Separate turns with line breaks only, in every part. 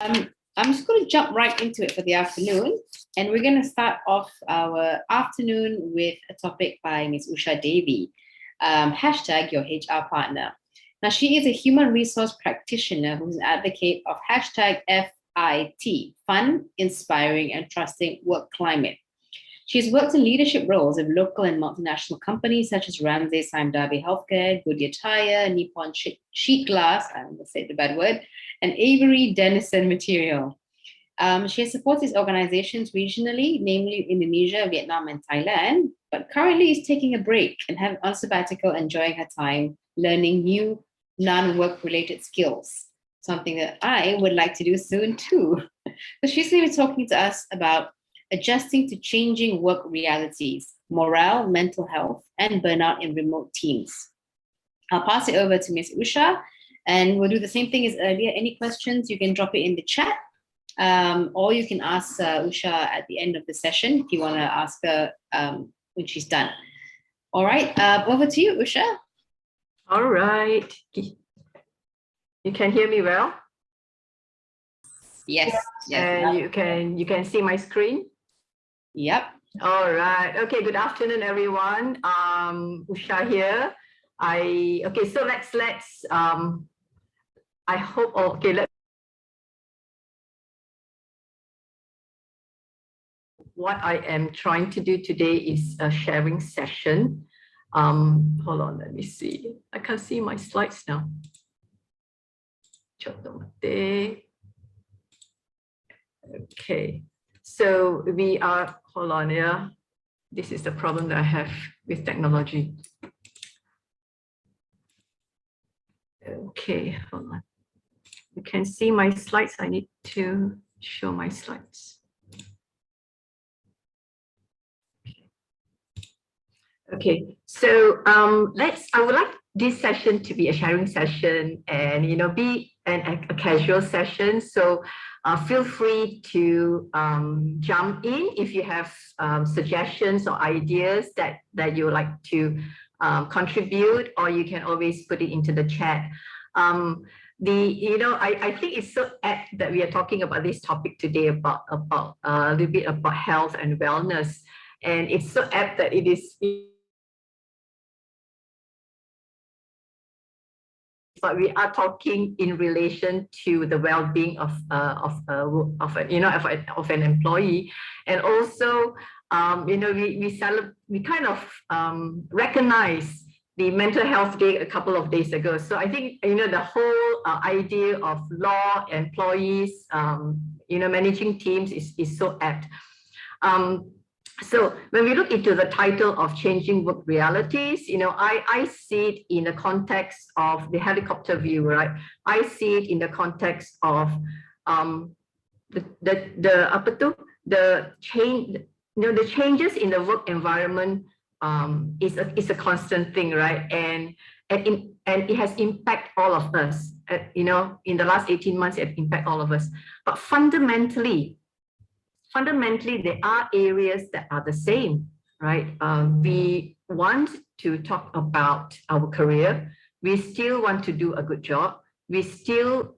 I'm just going to jump right into it for the afternoon. And we're going to start off our afternoon with a topic by Ms. Usha Devi, hashtag your HR partner. Now, she is a human resource practitioner who's an advocate of hashtag FIT, fun, inspiring, and trusting work climate. She's worked in leadership roles of local and multinational companies such as Ramsay Sime Darby Healthcare, Goodyear Tire, Nippon Sheet Glass, I'm going to say the bad word, and Avery Dennison Material. She has supported these organizations regionally, namely Indonesia, Vietnam, and Thailand, but currently is taking a break and have on sabbatical, enjoying her time learning new non-work related skills, something that I would like to do soon too. So she's going to be talking to us about adjusting to changing work realities, morale, mental health, and burnout in remote teams. I'll pass it over to Ms. Usha, and we'll do the same thing as earlier. Any questions, you can drop it in the chat, or you can ask Usha at the end of the session if you want to ask her when she's done. All right, over to you, Usha.
All right. You can hear me well?
Yes.
And you can see my screen?
Yep.
All right. Okay. Good afternoon, everyone. Usha here. So let's I hope. Okay. What I am trying to do today is a sharing session. Hold on. Let me see. I can't see my slides now. Okay. So we are, hold on, yeah. This is the problem that I have with technology. Okay, hold on. You can see my slides. I need to show my slides. Okay, so I would like this session to be a sharing session and, be a casual session. So feel free to jump in if you have suggestions or ideas that you would like to contribute, or you can always put it into the chat. I think it's so apt that we are talking about this topic today about a little bit about health and wellness, and it's so apt that it is. But we are talking in relation to the well-being of an employee, and also we kind of recognize the Mental Health Day a couple of days ago. So I think the whole idea of law, employees, managing teams is so apt. So when we look into the title of Changing Work Realities, I see it in the context of the helicopter view, right? I see it in the context of the changes in the work environment is a constant thing, right? And it has impact all of us. In the last 18 months, it impact all of us. But fundamentally, there are areas that are the same, right? We want to talk about our career. We still want to do a good job. We still,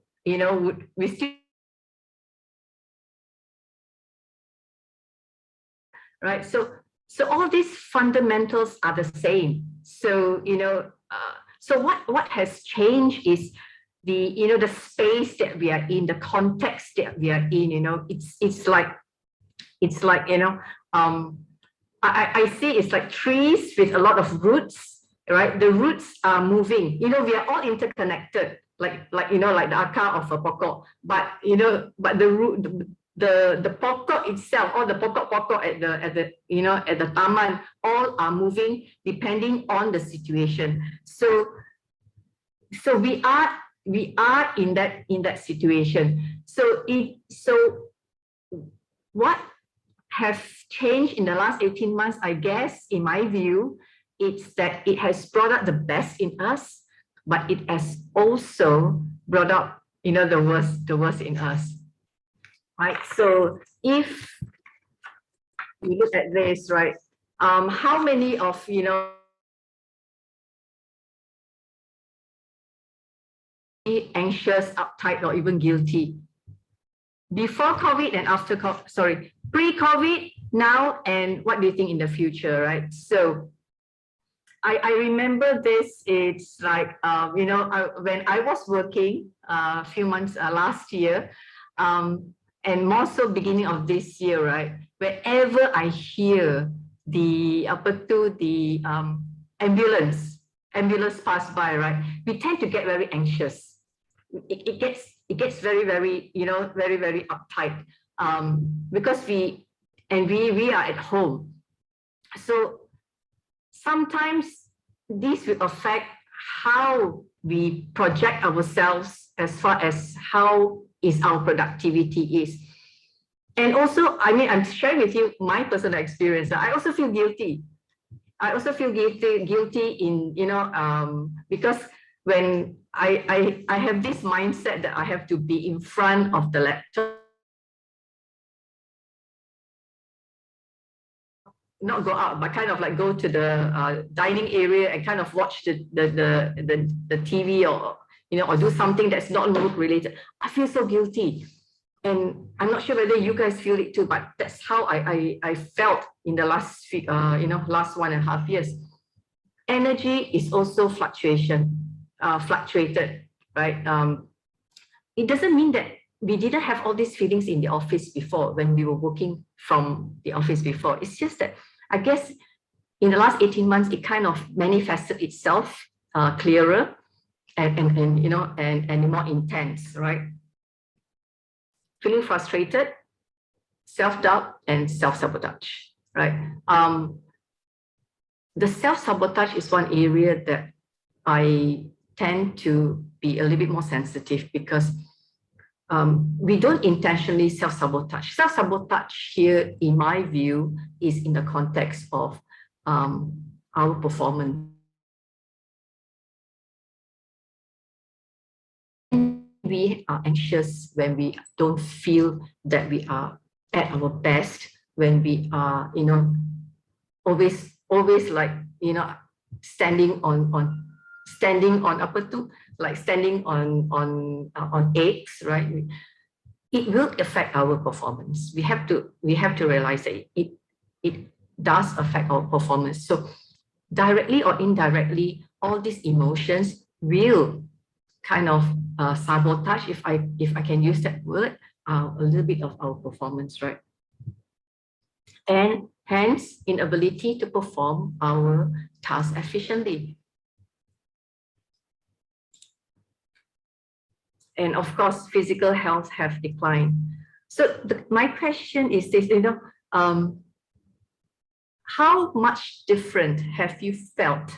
right? So all these fundamentals are the same. So, so what has changed is the space that we are in, the context that we are in. It's like, I see it's like trees with a lot of roots, right? The roots are moving. We are all interconnected, like the akar of a pokok. But but the root, the pokok itself, all the pokok at the taman, all are moving depending on the situation. So we are in that situation. So what have changed in the last 18 months, I guess, in my view, it's that it has brought out the best in us, but it has also brought out, the worst in us, right? So if we look at this, right, how many of, anxious, uptight, or even guilty? before COVID and after COVID, sorry, pre-COVID, now, and what do you think in the future, right? So I remember this, it's like, when I was working a few months last year, and more so beginning of this year, right? Wherever I hear the ambulance pass by, right? We tend to get very anxious. It gets very, very, very, very uptight, because we are at home. So sometimes this will affect how we project ourselves as far as how is our productivity is. And also, I mean, I'm sharing with you my personal experience. I also feel guilty. I also feel guilty in, because when I have this mindset that I have to be in front of the laptop, not go out, but kind of like go to the dining area and kind of watch the TV, or or do something that's not work related. I feel so guilty, and I'm not sure whether you guys feel it too. But that's how I felt in the last last 1.5 years. Energy is also fluctuated, right? It doesn't mean that we didn't have all these feelings in the office before when we were working from the office before. It's just that I guess in the last 18 months, it kind of manifested itself clearer and more intense, right? Feeling frustrated, self-doubt, and self-sabotage, right? The self-sabotage is one area that I tend to be a little bit more sensitive, because we don't intentionally self-sabotage. Self-sabotage here, in my view, is in the context of our performance. We are anxious when we don't feel that we are at our best, when we are, always like, standing on eggs, right? It will affect our performance. We have to realize that it does affect our performance. So directly or indirectly, all these emotions will kind of sabotage, if I can use that word, a little bit of our performance, right? And hence inability to perform our tasks efficiently. And of course, physical health have declined. So my question is this, how much different have you felt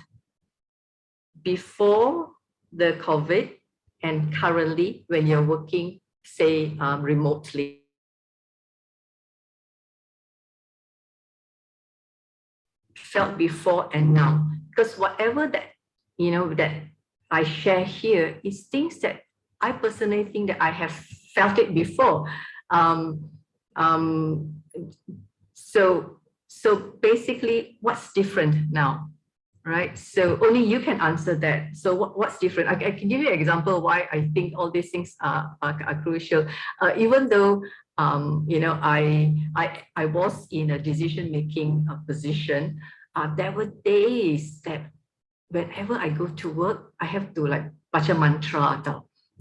before the COVID and currently when you're working, say, remotely? Felt before and now, because whatever that that I share here is things that I personally think that I have felt it before. So basically, what's different now, right? So only you can answer that. So what's different? I can give you an example why I think all these things are crucial. Even though I was in a decision-making position, there were days that whenever I go to work, I have to like baca mantra.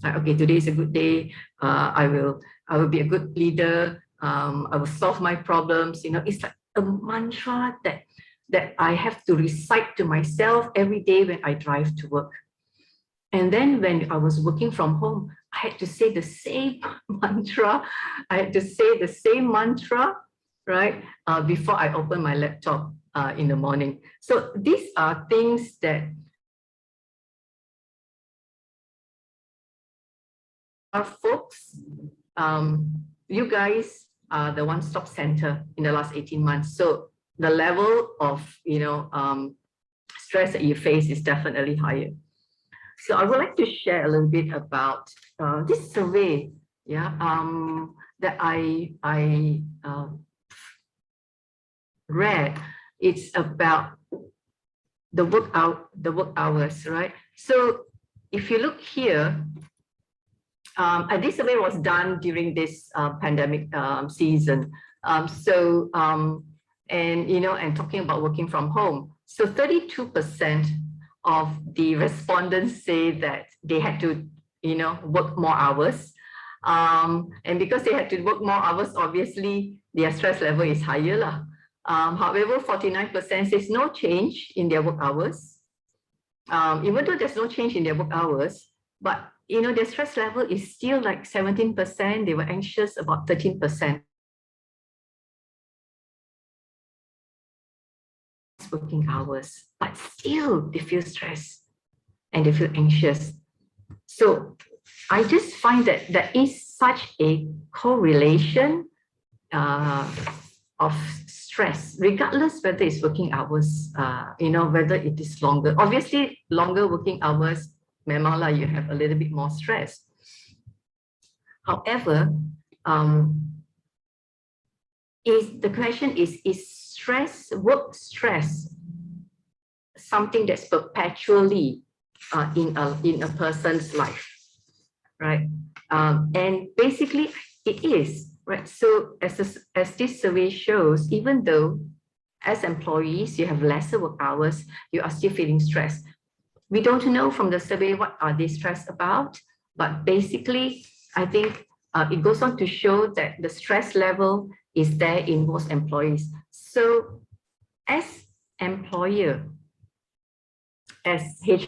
Like, okay, today is a good day. I will be a good leader. I will solve my problems. It's like a mantra that I have to recite to myself every day when I drive to work. And then when I was working from home, I had to say the same mantra. I had to say the same mantra, right, before I open my laptop in the morning. So these are things that our folks, you guys are the one-stop center in the last 18 months. So the level of stress that you face is definitely higher. So I would like to share a little bit about this survey, that I read. It's about the work hours, right? So if you look here, this survey was done during this pandemic season. And talking about working from home. So 32% of the respondents say that they had to, work more hours. And because they had to work more hours, obviously their stress level is higher. However, 49% says no change in their work hours. Even though there's no change in their work hours, but their stress level is still like 17%. They were anxious about 13%. Working hours, but still they feel stressed and they feel anxious. So I just find that there is such a correlation of stress, regardless whether it's working hours, whether it is longer. Obviously, longer working hours, memanglah you have a little bit more stress. However, the question is stress, work stress, something that's perpetually in a person's life, right? And basically it is, right? So as this survey shows, even though as employees you have lesser work hours, you are still feeling stressed. We don't know from the survey what are they stressed about, but basically I think it goes on to show that the stress level is there in most employees. So as employer, as HR,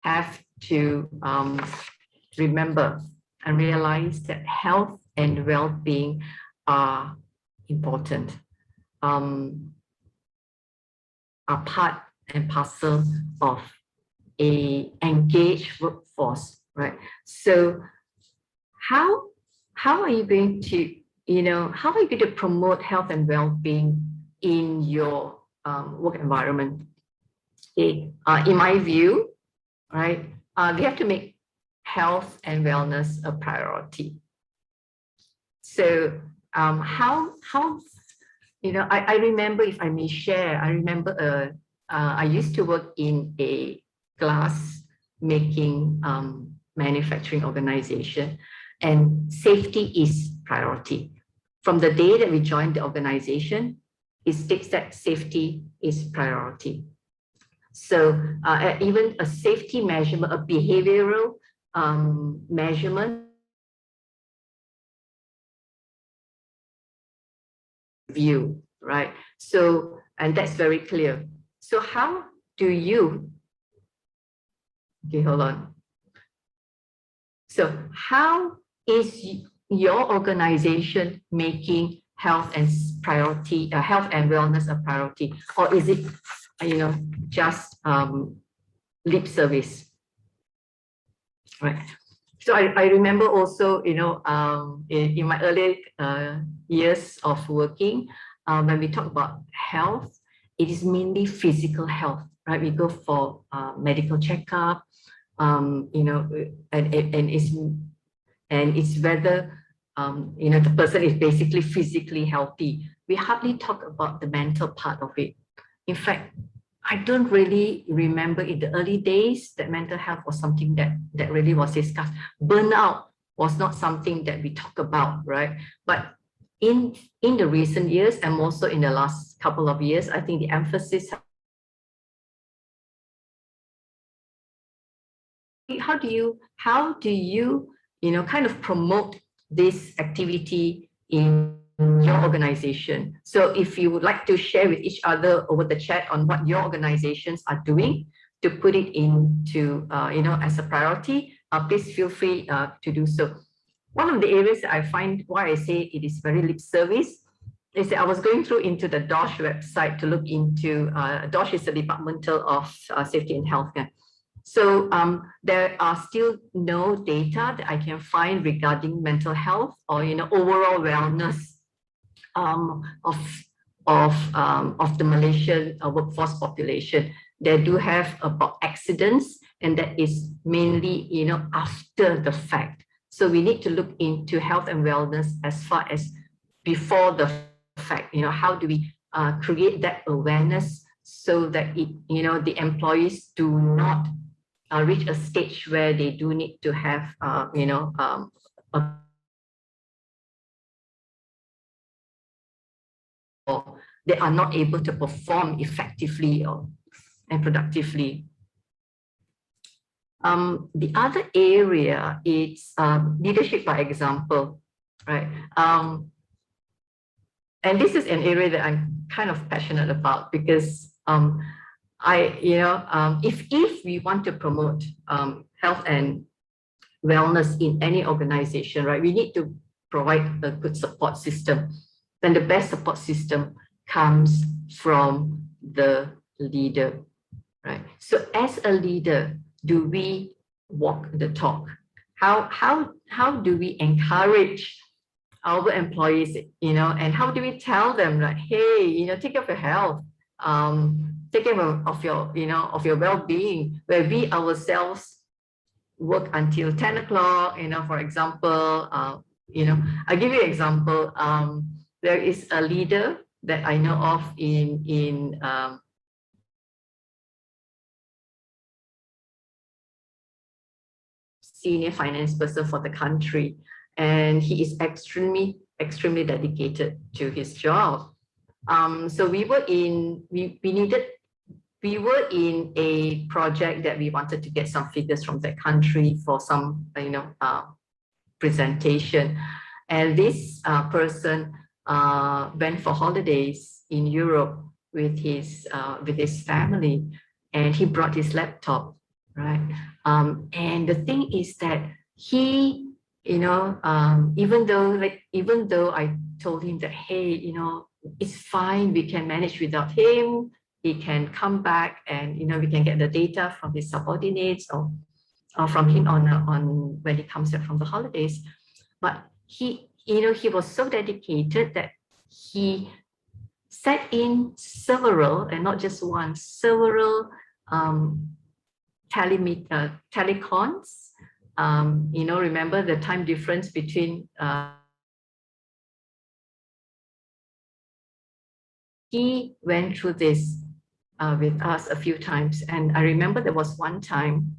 have to remember and realize that health and well-being are important, are part and parcel of a engaged workforce, right? So how are you going to, how are you going to promote health and well-being in your work environment? Okay. In my view, right, we have to make health and wellness a priority. So how I remember, if I may share, I remember I used to work in a glass making manufacturing organization, and safety is priority. From the day that we joined the organization, it states that safety is priority. So even a safety measurement, a behavioral measurement view, right? So, and that's very clear. So how do you, okay, hold on. So how is your organization making health and wellness a priority, or is it, just lip service, right? So I remember also, in my early years of working, when we talk about health, it is mainly physical health, right? We go for medical checkup, and it's whether the person is basically physically healthy. We hardly talk about the mental part of it. In fact, I don't really remember in the early days that mental health was something that really was discussed. Burnout was not something that we talk about, right? But in the recent years, and also in the last couple of years, I think the emphasis. How do you kind of promote this activity in your organization? So if you would like to share with each other over the chat on what your organizations are doing to put it into, as a priority, please feel free to do so. One of the areas that I find why I say it is very lip service is that I was going through into the DOSH website to look into, DOSH is the Departmental of Safety and Healthcare. So there are still no data that I can find regarding mental health or overall wellness of the Malaysian workforce population. They do have about accidents, and that is mainly after the fact. So we need to look into health and wellness as far as before the fact. How do we create that awareness so that the employees do not reach a stage where they do need to have, or they are not able to perform effectively and productively. The other area is leadership by example, right? And this is an area that I'm kind of passionate about because if we want to promote health and wellness in any organization, right, we need to provide a good support system. Then the best support system comes from the leader, right? So as a leader, do we walk the talk? How do we encourage our employees, and how do we tell them that, hey, take care of your health, take care of your, of your well-being, where we ourselves work until 10 o'clock, for example, I'll give you an example. There is a leader that I know of in senior finance person for the country, and he is extremely dedicated to his job. So we were in a project that we wanted to get some figures from the country for some presentation, and this person went for holidays in Europe with his family, and he brought his laptop, right? And the thing is that he, even though I told him that, hey, it's fine, we can manage without him, he can come back and we can get the data from his subordinates or from him on when he comes back from the holidays. But he was so dedicated that he set in several, and not just one, several telecons. Remember the time difference between he went through this with us a few times, and I remember there was one time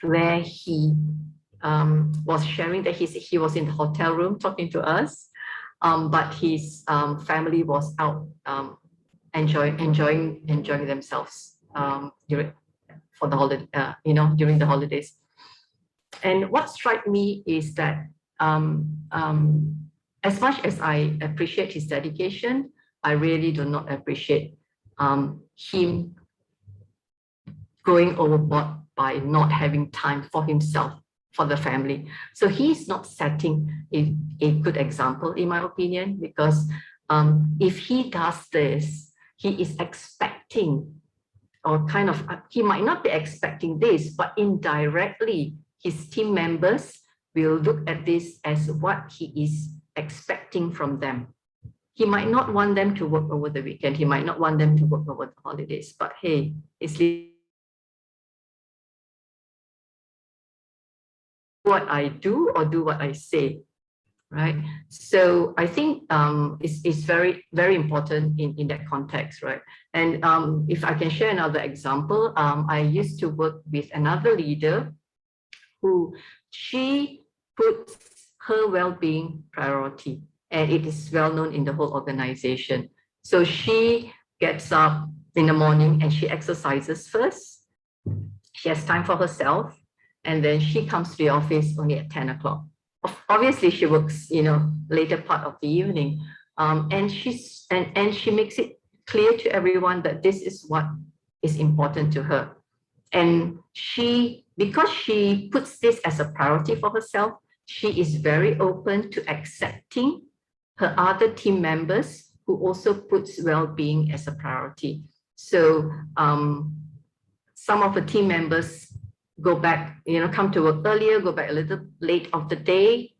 where he was sharing that he was in the hotel room talking to us, but his family was out enjoying themselves during the holidays. And what struck me is that as much as I appreciate his dedication, I really do not appreciate him going overboard by not having time for himself, for the family. So he's not setting a good example, in my opinion, because if he does this, he is expecting, or kind of, he might not be expecting this, but indirectly, his team members will look at this as what he is expecting from them. He might not want them to work over the weekend. He might not want them to work over the holidays, but hey, it's what I do or do what I say, right? So I think it's very, very important in that context, right? And if I can share another example, I used to work with another leader who she puts her well-being priority, and it is well known in the whole organization. So she gets up in the morning and she exercises first. She has time for herself, and then she comes to the office only at 10 o'clock. Obviously, she works, later part of the evening, and she makes it clear to everyone that this is what is important to her. And because she puts this as a priority for herself, she is very open to accepting her other team members who also puts well-being as a priority. So some of the team members go back, come to work earlier, go back a little late of the day.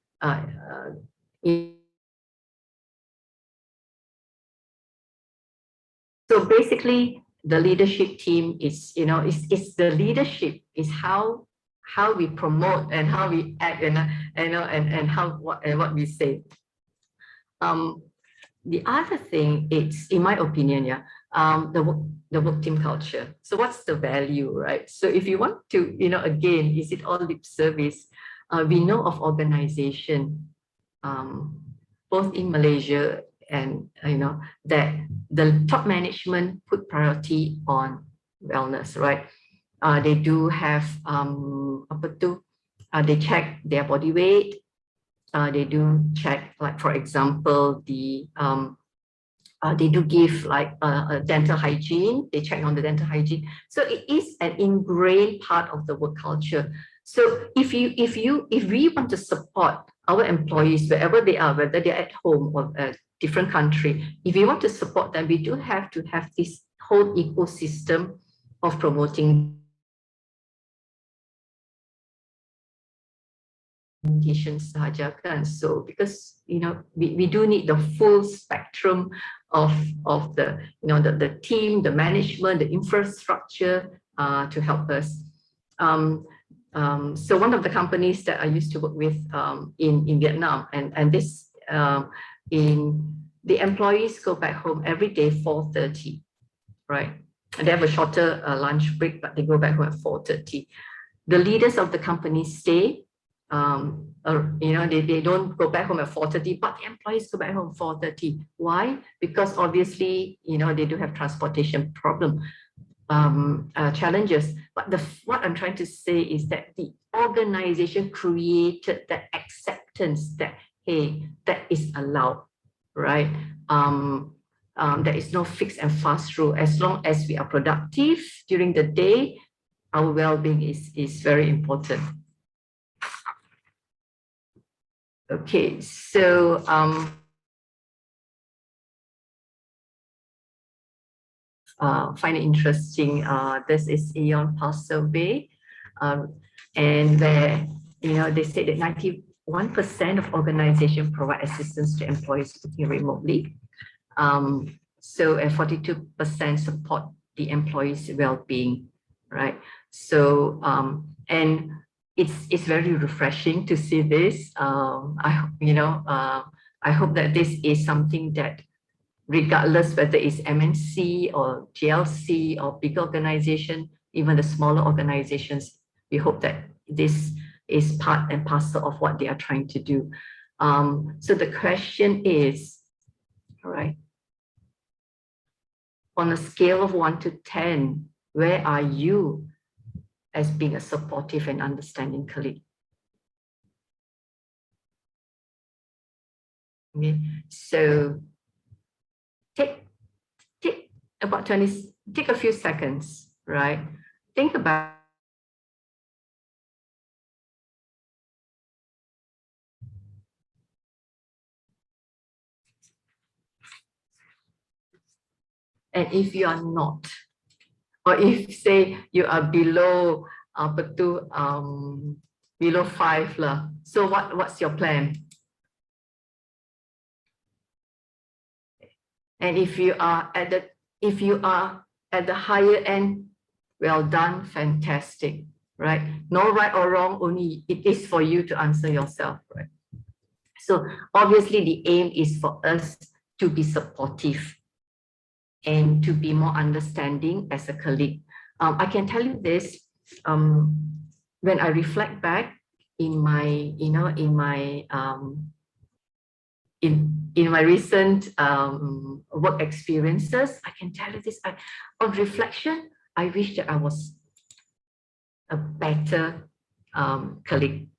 So basically, the leadership team is, it's the leadership is how we promote and how we act and what we say. The other thing, it's, in my opinion, the work team culture. So what's the value, right? So if you want to, again, is it all lip service? We know of organization, both in Malaysia and, that the top management put priority on wellness, right? They do have, they check their body weight. They do check, like, for example, they do give like a dental hygiene. They check on the dental hygiene. So it is an ingrained part of the work culture. So if we want to support our employees wherever they are, whether they're at home or a different country, if we want to support them, we do have to have this whole ecosystem of promoting sahaja kan. So because we do need the full spectrum of the the team, the management, the infrastructure to help us. So one of the companies that I used to work with in Vietnam, and this the employees go back home every day 4:30, right? And they have a shorter lunch break, but they go back home at 4:30. The leaders of the company stay. They don't go back home at 4:30, but the employees go back home 4:30. Why? Because obviously, they do have transportation problem challenges. But what I'm trying to say is that the organization created that acceptance that, hey, that is allowed, right? There is no fixed and fast rule. As long as we are productive during the day, our well-being is very important. Okay, so find it interesting. This is Aeon Pulse survey, and where they say that 91% of organizations provide assistance to employees working remotely. So and 42% support the employees' well-being, right? So and it's very refreshing to see this. I hope that this is something that, regardless whether it's MNC or GLC or big organization, even the smaller organizations, we hope that this is part and parcel of what they are trying to do. So the question is, all right, on a scale of 1 to 10, where are you as being a supportive and understanding colleague? Okay, so take about 20, take a few seconds, right? Think about and if you are not, or if say you are below below 5 lah. So what's your plan? And if you are at the higher end, well done, fantastic, right? No right or wrong, only it is for you to answer yourself, right? So obviously the aim is for us to be supportive and to be more understanding as a colleague. I can tell you this, when I reflect back in my, in my recent work experiences, I can tell you this, on reflection, I wish that I was a better colleague.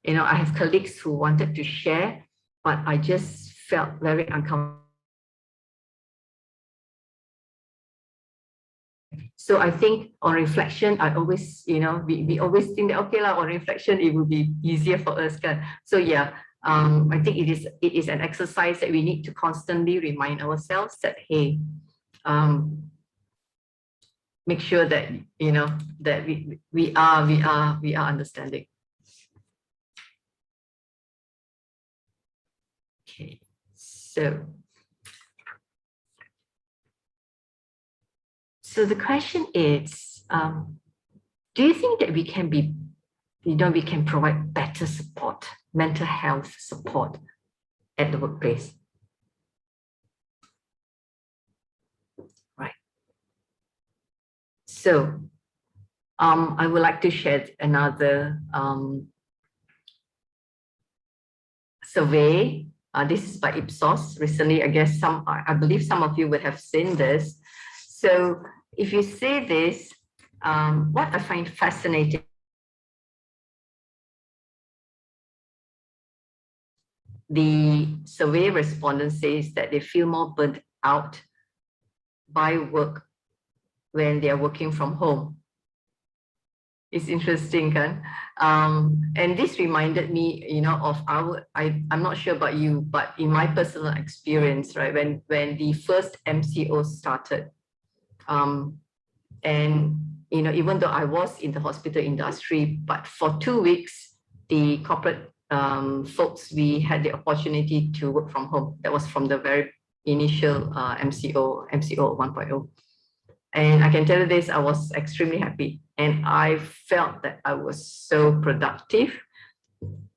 I have colleagues who wanted to share, but I just felt very uncomfortable. So I think on reflection, I always, we always think that, okay, on reflection, it will be easier for us. So yeah, I think it is an exercise that we need to constantly remind ourselves that, hey, make sure that, that we are understanding. Okay, so the question is, do you think that we can be, we can provide better support, mental health support at the workplace? Right. So I would like to share another survey. This is by Ipsos recently. I guess I believe some of you would have seen this. So if you see this, what I find fascinating, the survey respondent says that they feel more burnt out by work when they are working from home. It's interesting, kan? And this reminded me, of I'm not sure about you, but in my personal experience, right, when the first MCO started, and even though I was in the hospital industry, but for 2 weeks, the corporate folks, we had the opportunity to work from home. That was from the very initial MCO 1.0. And I can tell you this, I was extremely happy. And I felt that I was so productive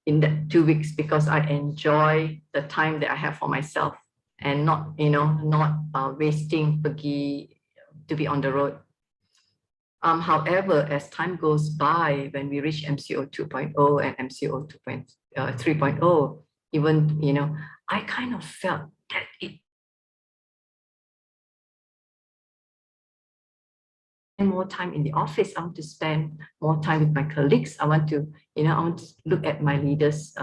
in that 2 weeks because I enjoy the time that I have for myself and not wasting to be on the road. However, as time goes by, when we reach MCO 2.0 and MCO 3.0, even, I kind of felt that it more time in the office. I want to spend more time with my colleagues. I want to look at my leaders'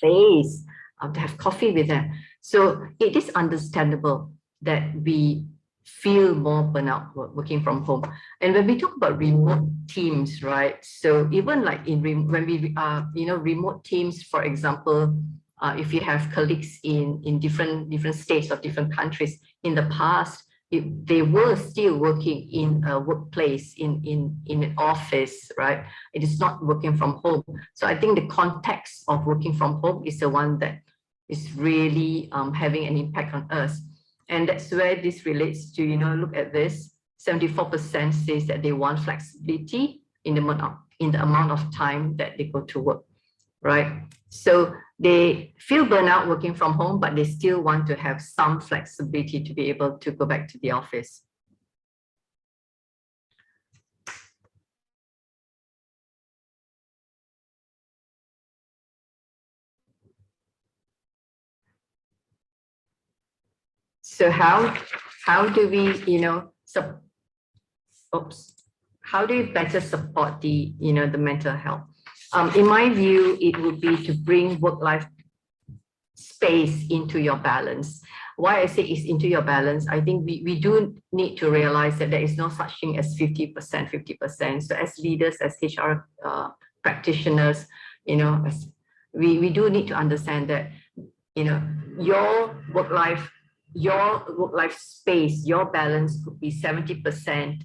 face, to have coffee with them. So it is understandable that we feel more burnout working from home. And when we talk about remote teams, right? So even like when we remote teams, for example, if you have colleagues in different states or different countries, in the past, they were still working in a workplace, in an office, right? It is not working from home. So I think the context of working from home is the one that is really having an impact on us. And that's where this relates to, look at this, 74% says that they want flexibility in the amount of time that they go to work, right? So they feel burnout working from home, but they still want to have some flexibility to be able to go back to the office. So how do we, how do we better support the mental health? In my view, it would be to bring work-life space into your balance. Why I say is into your balance, I think we do need to realize that there is no such thing as 50%, 50%. So as leaders, as HR practitioners, we do need to understand that, your work-life space, your balance could be 70%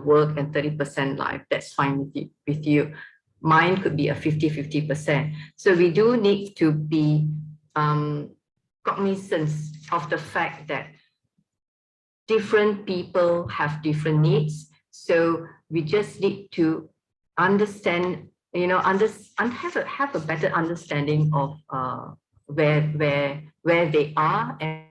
work and 30% life. That's fine with you. Mine could be a 50-50%. So we do need to be cognizant of the fact that different people have different needs. So we just need to understand, have a better understanding of where they are, and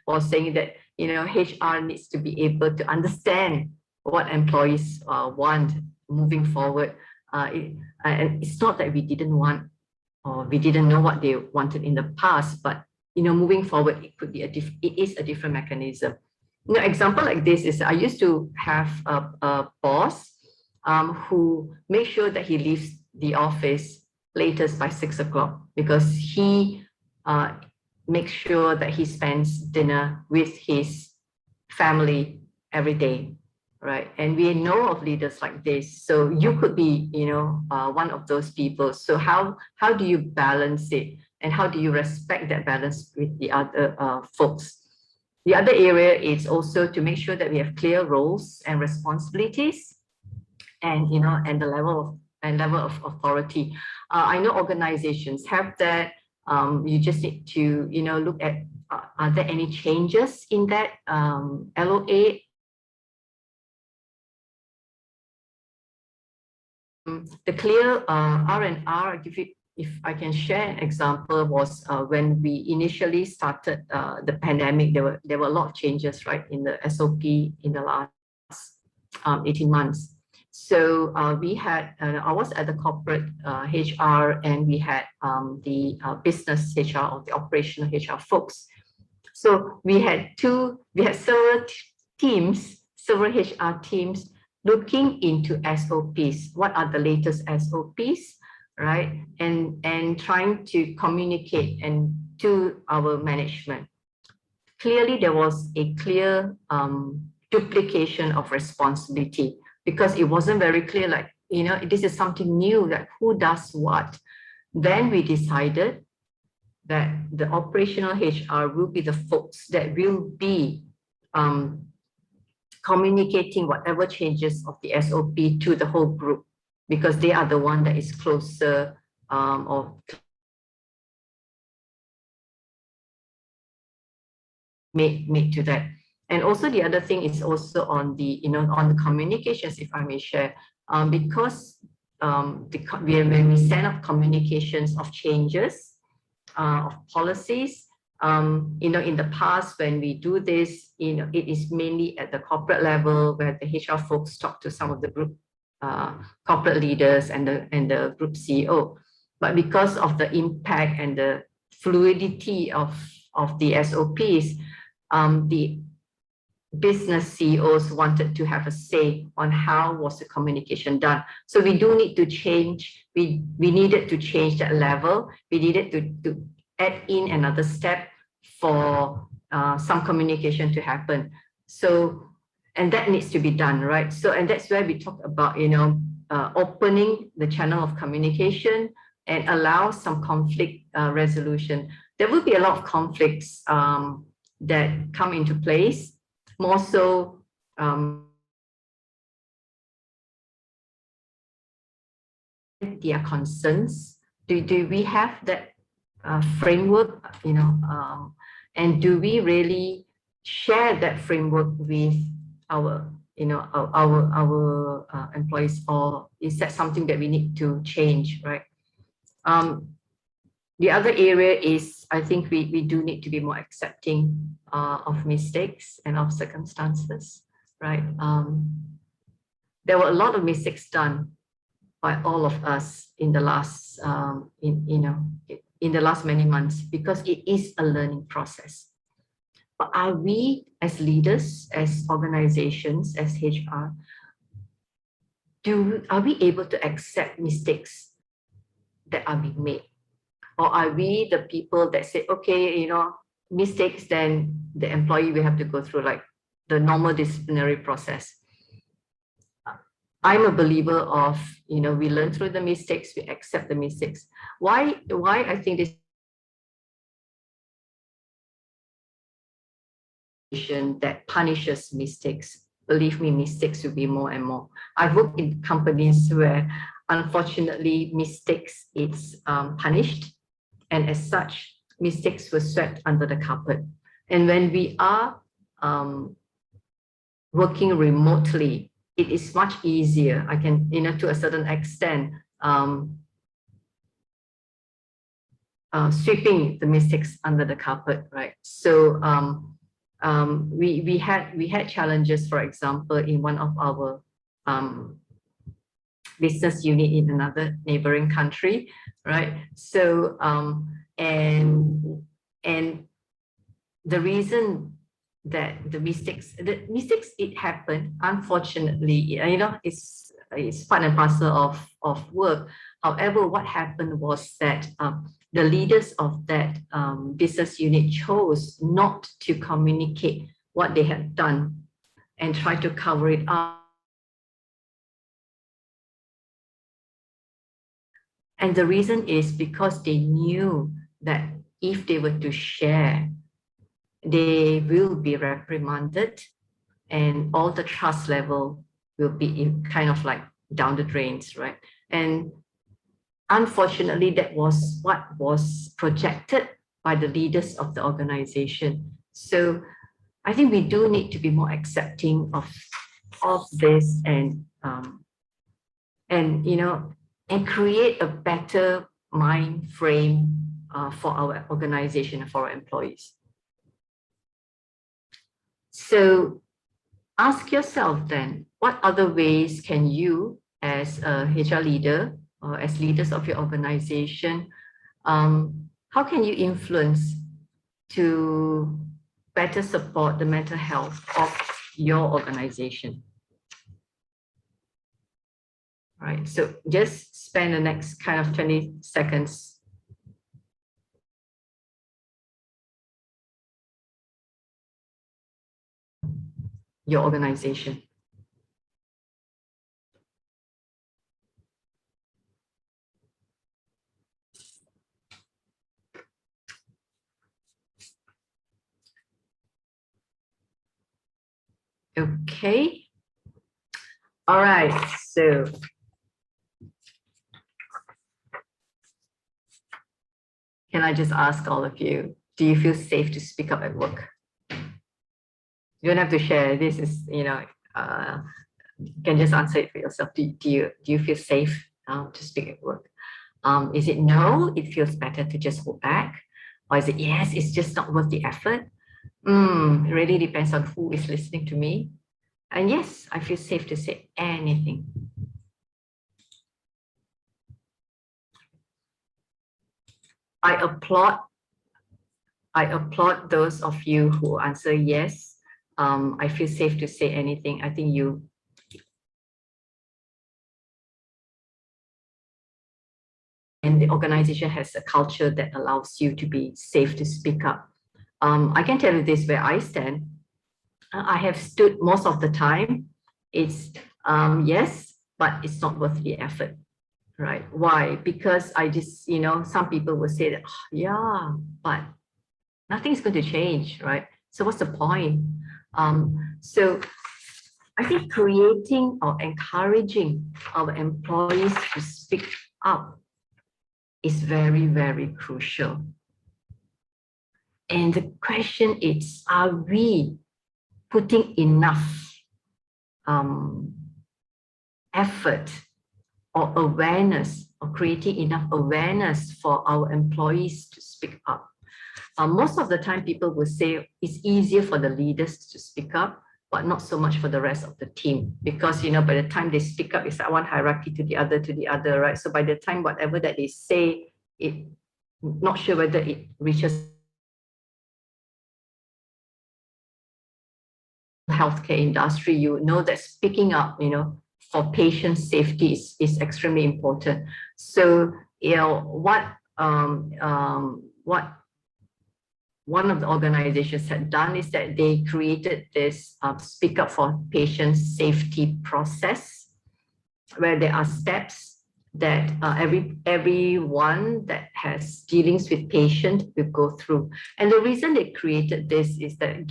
was saying that HR needs to be able to understand what employees want moving forward. And it's not that we didn't want or we didn't know what they wanted in the past, but moving forward, it is a different mechanism. Example like this is, I used to have a boss who makes sure that he leaves the office latest by 6 o'clock, because he makes sure that he spends dinner with his family every day, right? And we know of leaders like this. So you could be, one of those people. So how do you balance it? And how do you respect that balance with the other folks? The other area is also to make sure that we have clear roles and responsibilities, and and the level of authority. I know organizations have that. You just need to look at, are there any changes in that LOA? The clear R&R, if I can share an example, was when we initially started the pandemic, there were a lot of changes, right, in the SOP in the last 18 months. So we had, I was at the corporate HR, and we had the business HR, or the operational HR folks. So we had several teams, several HR teams looking into SOPs. What are the latest SOPs, right? And trying to communicate and to our management. Clearly, there was a clear duplication of responsibility, because it wasn't very clear, like, this is something new, like who does what. Then we decided that the operational HR will be the folks that will be communicating whatever changes of the SOP to the whole group, because they are the one that is closer or made to that. And also the other thing is also on the on the communications, if I may share, because when we send up communications of changes of policies, in the past when we do this, it is mainly at the corporate level, where the HR folks talk to some of the group corporate leaders and the group CEO. But because of the impact and the fluidity of the SOPs, the business CEOs wanted to have a say on how was the communication done. So we do need to change. We needed to change that level. We needed to add in another step for some communication to happen. So, and that needs to be done, right? So, and that's where we talk about, opening the channel of communication and allow some conflict resolution. There will be a lot of conflicts that come into place, more so their concerns. Do we have that framework, and do we really share that framework with our employees, or is that something that we need to change, right? The other area is, I think we do need to be more accepting of mistakes and of circumstances, right? There were a lot of mistakes done by all of us in the last, in the last many months, because it is a learning process. But are we as leaders, as organizations, as HR, are we able to accept mistakes that are being made? Or are we the people that say, okay, mistakes, then the employee will have to go through like the normal disciplinary process? I'm a believer of, we learn through the mistakes, we accept the mistakes. Why I think this that punishes mistakes? Believe me, mistakes will be more and more. I've worked in companies where, unfortunately, mistakes it's punished, and as such, mistakes were swept under the carpet. And when we are working remotely, it is much easier. I can, to a certain extent, sweeping the mistakes under the carpet, right? So we had challenges, for example, in one of our business unit in another neighboring country, right? So and the reason that the mistakes it happened, unfortunately, it's part and parcel of work. However, what happened was that the leaders of that business unit chose not to communicate what they had done and try to cover it up. And the reason is because they knew that if they were to share, they will be reprimanded, and all the trust level will be kind of like down the drains, right? And unfortunately, that was what was projected by the leaders of the organization. So I think we do need to be more accepting of this, and create a better mind frame for our organization and for our employees. So ask yourself then, what other ways can you as a HR leader or as leaders of your organization, how can you influence to better support the mental health of your organization? All right, so just spend the next kind of 20 seconds your organization. Okay. All right, so can I just ask all of you, do you feel safe to speak up at work? You don't have to share. This is, you can just answer it for yourself. Do you feel safe to speak at work? Is it no, it feels better to just hold back? Or is it yes, it's just not worth the effort? It really depends on who is listening to me. And yes, I feel safe to say anything. I applaud those of you who answer yes. I feel safe to say anything. I think you and the organization has a culture that allows you to be safe to speak up. I can tell you this where I stand. I have stood most of the time. It's yes, but it's not worth the effort, right? Why? Because I just, some people will say that, oh, yeah, but nothing's going to change, right? So what's the point? So I think creating or encouraging our employees to speak up is very, very crucial. And the question is, are we putting enough effort or awareness or creating enough awareness for our employees to speak up? Most of the time, people will say it's easier for the leaders to speak up, but not so much for the rest of the team. Because, by the time they speak up, it's like one hierarchy to the other, right? So by the time whatever that they say, not sure whether it reaches healthcare industry, that speaking up, for patient safety is extremely important. So, what one of the organizations had done is that they created this Speak Up for Patient Safety process, where there are steps that everyone that has dealings with patient will go through. And the reason they created this is that,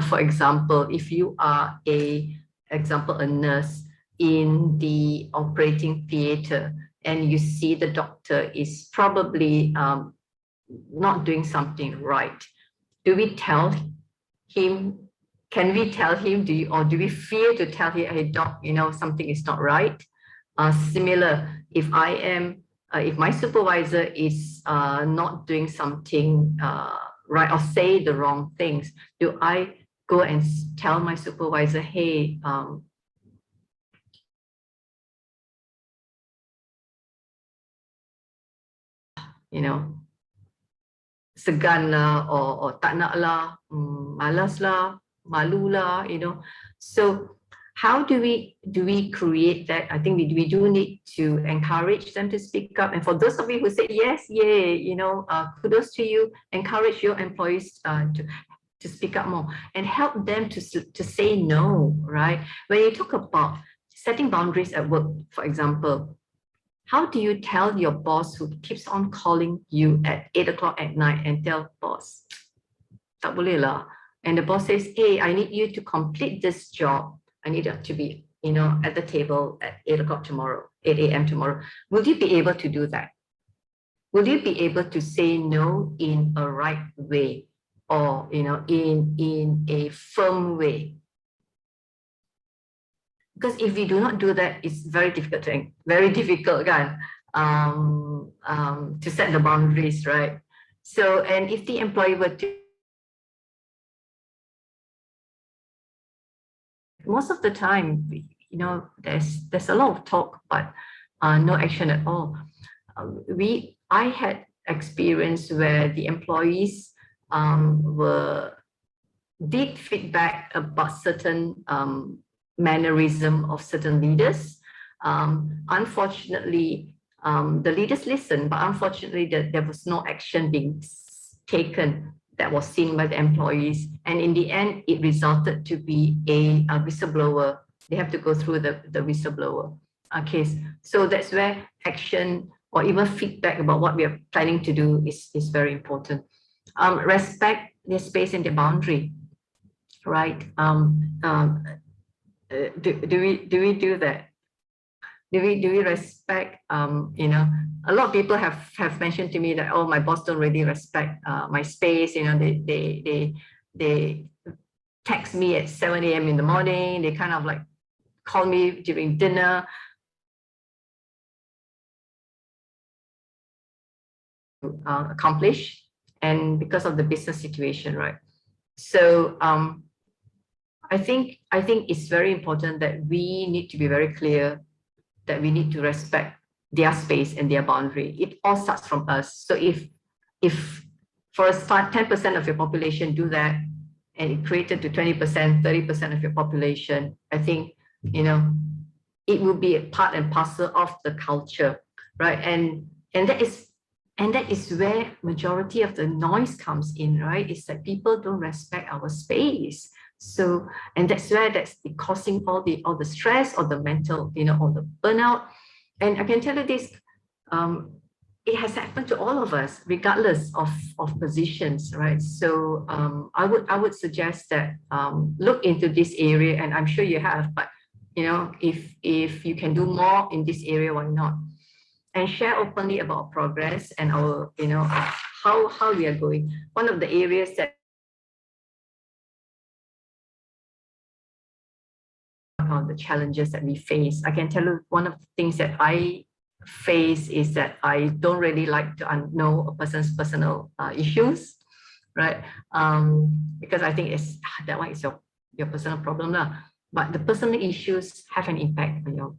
for example, if you are a nurse in the operating theater and you see the doctor is probably not doing something right, do we tell him? Can we tell him? Or do we fear to tell him, hey doc, something is not right? Similar, if my supervisor is not doing something right or say the wrong things, do I go and tell my supervisor, hey, segan lah or tak nak lah, malas lah, malu lah, So how do we create that? I think we do need to encourage them to speak up. And for those of you who say yes, yay, kudos to you. Encourage your employees to speak up more and help them to say no, right? When you talk about setting boundaries at work, for example, how do you tell your boss who keeps on calling you at 8 o'clock at night and tell boss, tak boleh lah. And the boss says, hey, I need you to complete this job. I need you to be, at the table at 8 o'clock tomorrow, 8 a.m. tomorrow. Will you be able to do that? Will you be able to say no in a right way or, in a firm way? Because if we do not do that, it's very difficult, kan? to set the boundaries, right? So, and if the employee were to, most of the time, you know, there's a lot of talk, but no action at all. I had experience where the employees did feedback about certain mannerism of certain leaders. Unfortunately, the leaders listened, but unfortunately, there was no action being taken that was seen by the employees. And in the end, it resulted to be a whistleblower. They have to go through the whistleblower case. So that's where action or even feedback about what we are planning to do is very important. Respect their space and their boundary, right? Do we do that? Do we respect? You know, a lot of people have mentioned to me that, oh, my boss don't really respect my space. You know, they text me at 7 a.m. in the morning. They kind of like call me during dinner. Accomplish, and because of the business situation, right? So I think it's very important that we need to be very clear that we need to respect their space and their boundary. It all starts from us. So if for a start 10% of your population do that, and it created to 20%, 30% of your population, I think, you know, it will be a part and parcel of the culture, right? And that is where majority of the noise comes in, right? It's that people don't respect our space. So, and that's where that's causing all the stress or the mental, you know, or the burnout. And I can tell you this, it has happened to all of us, regardless of positions, right? So I would suggest that look into this area, and I'm sure you have, but you know, if you can do more in this area, why not? And share openly about progress and our, you know, how we are going. One of the areas that the challenges that we face, I can tell you one of the things that I face is that I don't really like to know a person's personal issues, right? Because I think it's that one is your personal problem lah. But the personal issues have an impact on your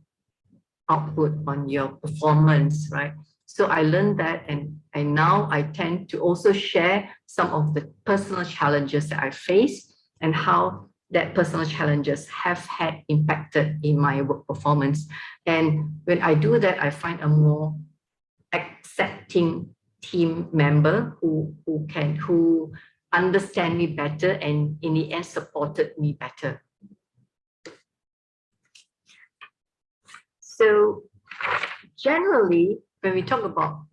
output, on your performance, right? So I learned that, and now I tend to also share some of the personal challenges that I face and how that personal challenges have had impacted in my work performance. And when I do that, I find a more accepting team member who understand me better and in the end supported me better. So generally, when we talk about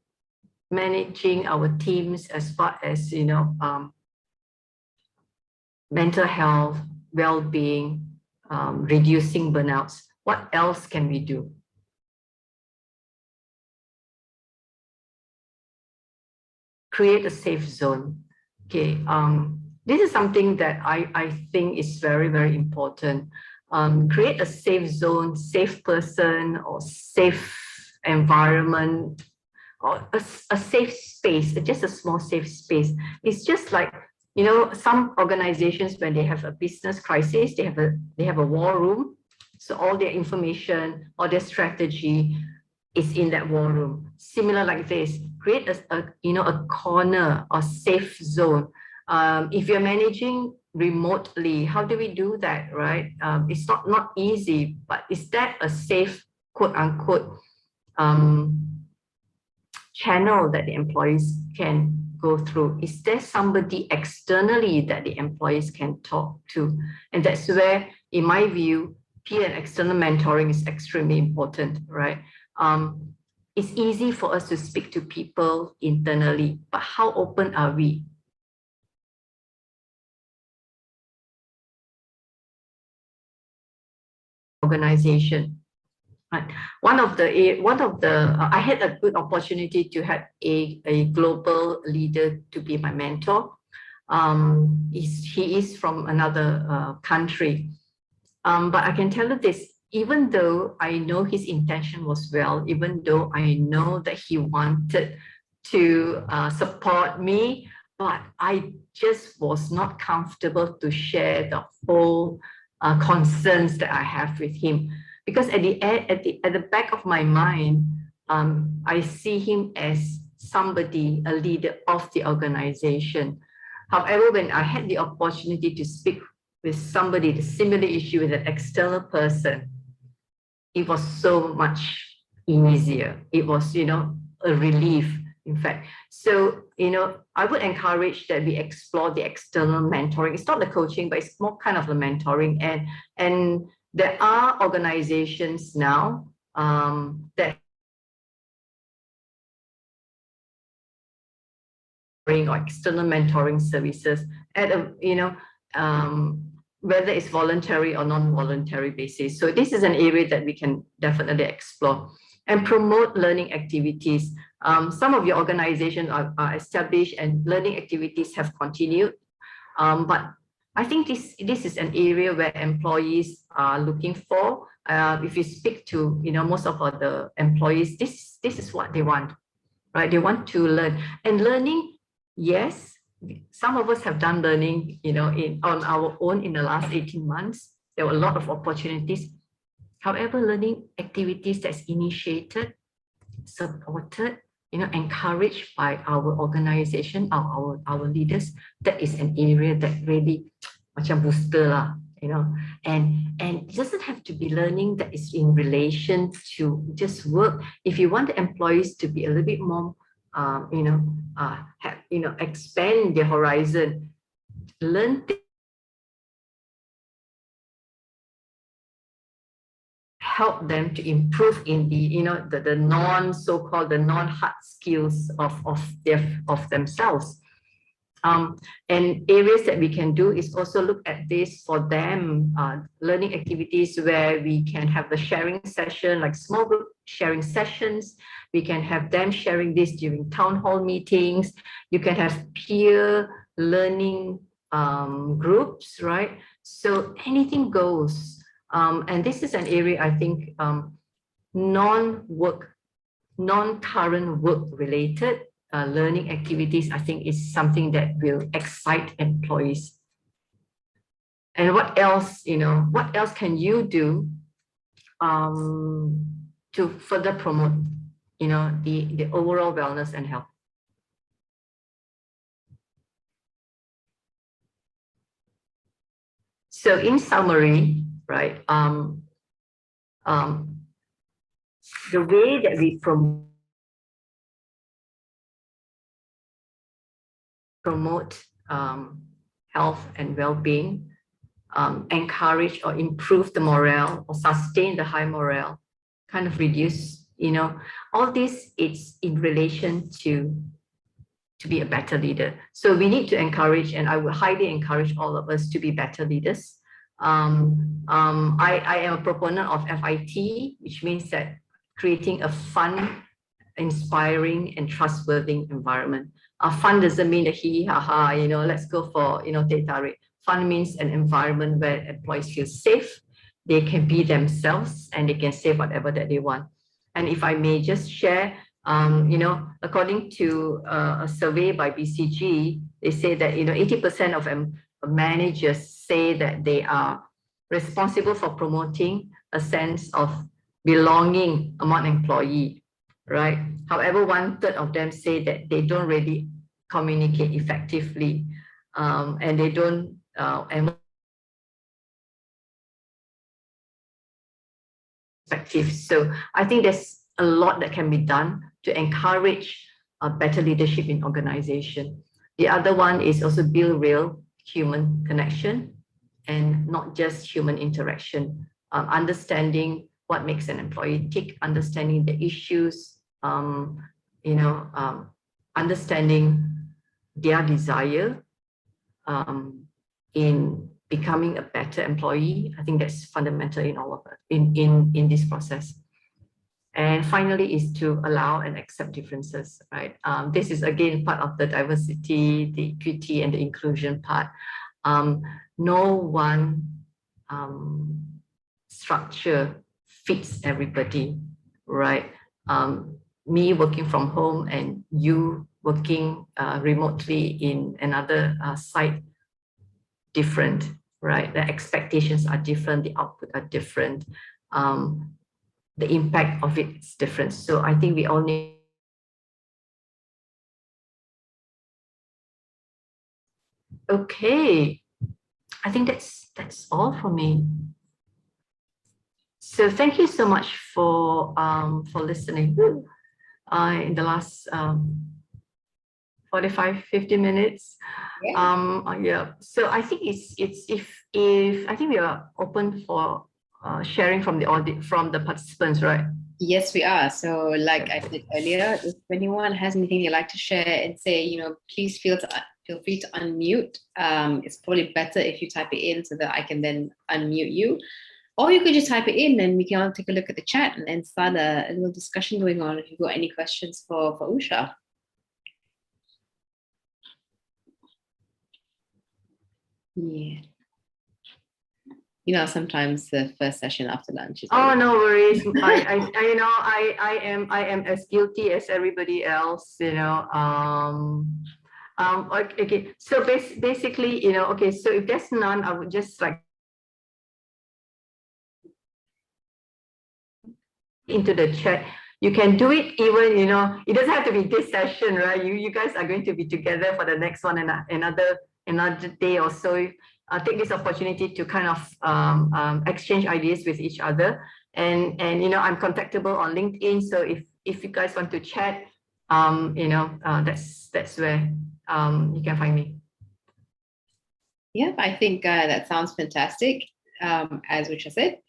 managing our teams as far as, you know, mental health, well-being, reducing burnouts, what else can we do? Create a safe zone. Okay, this is something that I think is very, very important. Create a safe zone, safe person, or safe environment, or a safe space, just a small safe space. It's just like, you know, some organizations, when they have a business crisis, they have a war room. So all their information, all their strategy is in that war room. Similar like this, create a corner or safe zone. If you're managing remotely, how do we do that, right? It's not easy, but is that a safe, quote unquote, channel that the employees can go through? Is there somebody externally that the employees can talk to? And that's where, in my view, peer and external mentoring is extremely important, right? It's easy for us to speak to people internally, but how open are we? Organization. Right. One of the I had a good opportunity to have a global leader to be my mentor. He is from another country, but I can tell you this: even though I know his intention was well, even though I know that he wanted to support me, but I just was not comfortable to share the whole concerns that I have with him, because at the back of my mind, I see him as somebody, a leader of the organization. However, when I had the opportunity to speak with somebody, the similar issue with an external person, it was so much easier. It was, a relief, in fact. So, I would encourage that we explore the external mentoring. It's not the coaching, but it's more kind of the mentoring. And there are organizations now that or external mentoring services at a, whether it's voluntary or non-voluntary basis. So this is an area that we can definitely explore and promote learning activities. Some of your organizations are established and learning activities have continued. But I think this is an area where employees are looking for. If you speak to most of the employees, this is what they want, right? They want to learn, and learning. Yes, some of us have done learning, on our own in the last 18 months. There were a lot of opportunities. However, learning activities that's initiated, supported, encouraged by our organization, our leaders, that is an area that really macam booster lah, and it doesn't have to be learning that is in relation to just work. If you want the employees to be a little bit more expand their horizon, learn help them to improve in the so-called non-hard skills of themselves. And areas that we can do is also look at this for them, learning activities where we can have the sharing session, like small group sharing sessions. We can have them sharing this during town hall meetings. You can have peer learning groups, right? So anything goes. And this is an area I think non-current work related learning activities, I think, is something that will excite employees. And what else, what else can you do to further promote, the overall wellness and health? So in summary, right, the way that we promote health and well-being, encourage or improve the morale or sustain the high morale, kind of reduce, all this, it's in relation to be a better leader. So we need to encourage, and I would highly encourage all of us to be better leaders. I am a proponent of FIT, which means that creating a fun, inspiring and trustworthy environment. Fun doesn't mean that let's go for, teh tarik. Fun means an environment where employees feel safe, they can be themselves, and they can say whatever that they want. And if I may just share, according to a survey by BCG, they say that 80% of managers say that they are responsible for promoting a sense of belonging among employee, right? However, 1/3 of them say that they don't really communicate effectively, and they don't effective. So I think there's a lot that can be done to encourage better leadership in organization. The other one is also build real human connection and not just human interaction. Understanding what makes an employee tick, understanding the issues, understanding their desire in becoming a better employee. I think that's fundamental in all of it, in this process. And finally is to allow and accept differences, right? This is again part of the diversity, the equity and the inclusion part. No one structure fits everybody, right? Me working from home and you working remotely in another site, different, right? The expectations are different, the output are different, the impact of it is different. So I think we all need. Okay, I think that's all for me. So thank you so much for listening in the last 45, 50 minutes.
Yeah.
Yeah. So I think it's if I think we are open for sharing from the participants, right?
Yes, we are. So, like I said earlier, if anyone has anything you'd like to share and say, please feel free to unmute. It's probably better if you type it in so that I can then unmute you. Or you could just type it in and we can all take a look at the chat and start a little discussion going on if you've got any questions for Usha. Yeah. Sometimes the first session after lunch is.
Oh, no worries. I am as guilty as everybody else, okay. So basically, okay, so if there's none, I would just like into the chat. You can do it even, it doesn't have to be this session, right? You guys are going to be together for the next one and another day or so. Take this opportunity to kind of exchange ideas with each other. And I'm contactable on LinkedIn. So if you guys want to chat, that's where you can find me.
Yeah, I think that sounds fantastic. As Usha said,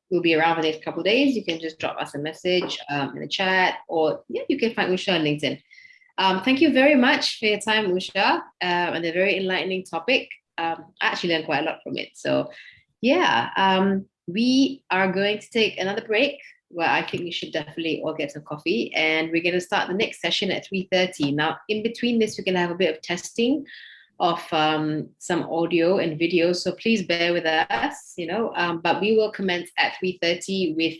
we'll be around for the next couple of days. You can just drop us a message in the chat, or you can find Usha on LinkedIn. Thank you very much for your time, Usha, and a very enlightening topic. I actually learned quite a lot from it. So we are going to take another break where I think we should definitely all get some coffee, and we're going to start the next session at 3:30. Now, in between this, we're going to have a bit of testing of some audio and video, so please bear with us, but we will commence at 3:30 with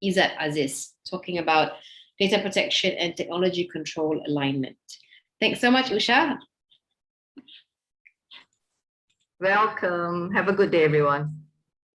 Izzat Aziz talking about data protection and technology control alignment. Thanks so much, Usha.
Welcome. Have a good day, everyone.